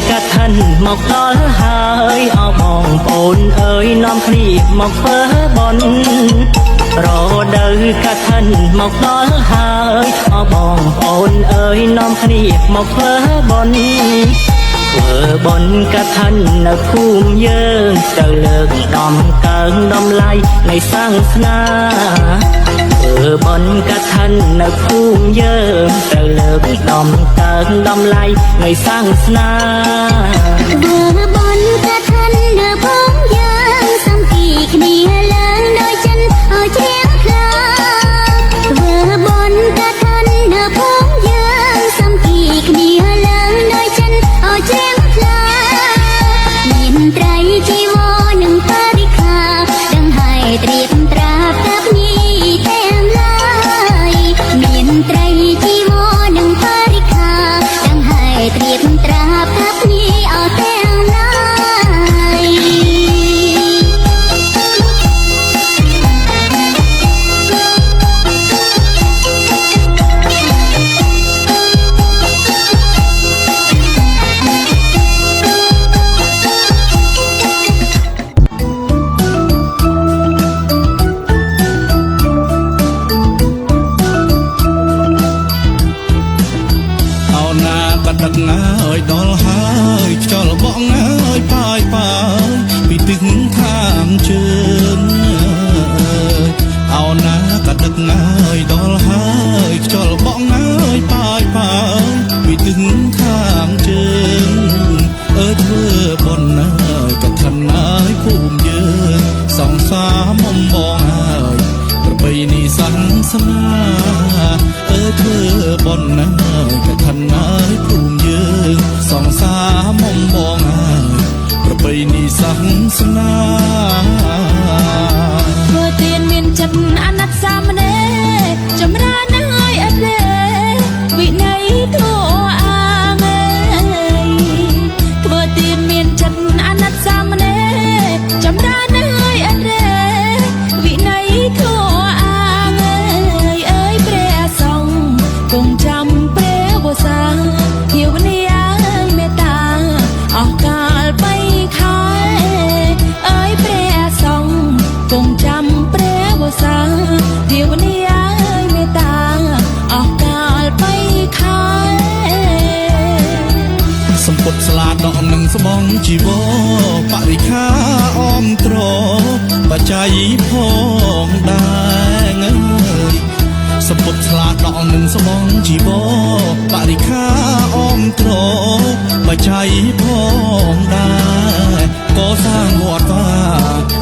កាត់ឋិនមកដល់ហើយអោបងប្អូនអើយនាំគ្នាមកធ្វើបុណ្យរដូវកាត់ឋិនមកដល់ហើយអោបងប្អូនអើយនាំគ្នាមកធ្វើបុណ្យធ្វើបុណ្យកាត់ឋិននៅភូមិយើងទៅលើកដំកើងដំឡៃនៃសាសនាធ្វើបុណ្យកាត់ឋិននៅភូមិយើងទៅលើកដំកើងដំឡៃនៃសាសនាធ្វើបុណ្យកាត់ឋិននៅភូមិយើងសាមគ្គីគ្នាឡើងដោយចិនអោយជ្រះថ្លាធ្វើបុណ្យកាត់ឋិននៅភូមិយើងសាមគ្គីគ្នាឡើងដោយចិនអោយជ្រះថ្លាមានត្រីជីវរនិងបរិក្ខារដឹងហើយត្រៀមត្រាប់តាប់ញីទាំងឡាយមានត្រីជីវរនិងបរិក្ខារដឹងហើយត្រៀមត្រាប់តាប់ញីអោយទាំងឡាយដឹកណាយដល់ហើយខ្យល់បងអើយប៉ាយប៉ាយពីទឹកខាងជើងអោណាក៏ដឹកណាយដល់ហើយខ្យល់បងអើយប៉ាយប៉ាយពីទឹកខាងជើងអើយធ្វើបុណ្យណាយក៏ឋិនណាយភូមិយើងសង្សារមុំបងអើយប្របីនេះសាសនាអើយធ្វើបុណ្យណាយក៏ឋិនណាយភូមិយើងសង្សារមុំបងអើយប្របីនេះសាសនាធ្វើទានមានចិត្តអាណិតសាមណេរចម្រើនហើយអត់ទេវិន័យធម៌អាងធ្វើទានមានចិត្តអាណិតសាមណេរចម្រើនហើយអត់ទេវិន័យធម៌អាងអើយព្រះសង្ឃគង់ចាំព្រះវស្សាភាវនាមេត្តាអស់កាលបីខែអើយព្រះសង្ឃគង់ចាំព្រះវស្សាភាវនាមេត្តាអស់កាលបីខែសម្ពុតស្លាដកនឹងស្បងជីវរបរិខាអមត្របច្ច័យផងដែរអើយសម្ពុតស្លាដកនឹងស្បងជីវរបរិខាអមត្របច្ច័យផងដែរក៏សាងវត្តវា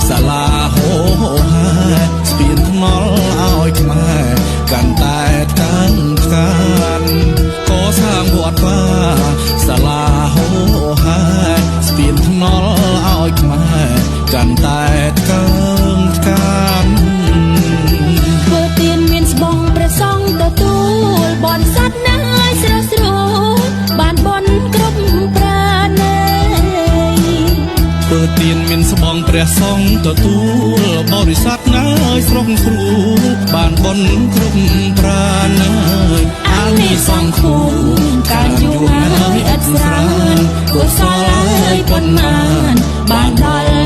សាលាហោហាស្ពានថ្នល់ឲ្យខ្មែរកាន់តែកាន់ខានក៏សាងវត្តវាសាលាហោហាស្ពានថ្នល់ឲ្យខ្មែរកាន់តែកាន់ខានធ្វើទានមានស្បង់ព្រះសង្ឃទទួលបនសត្វណាស់ស្រស់ស្រួលបានបនគ្រប់ប្រាណេធ្វើទានមានស្បង់ព្រះសង្ឃទទួលបរិស័ទណាយស្រស់ស្រួលបានបនគ្រប់ប្រាណេអានិសង្ឃគុំការយូរហើយឥតស្រានកុសលហើយប៉ុន្មានបានដល់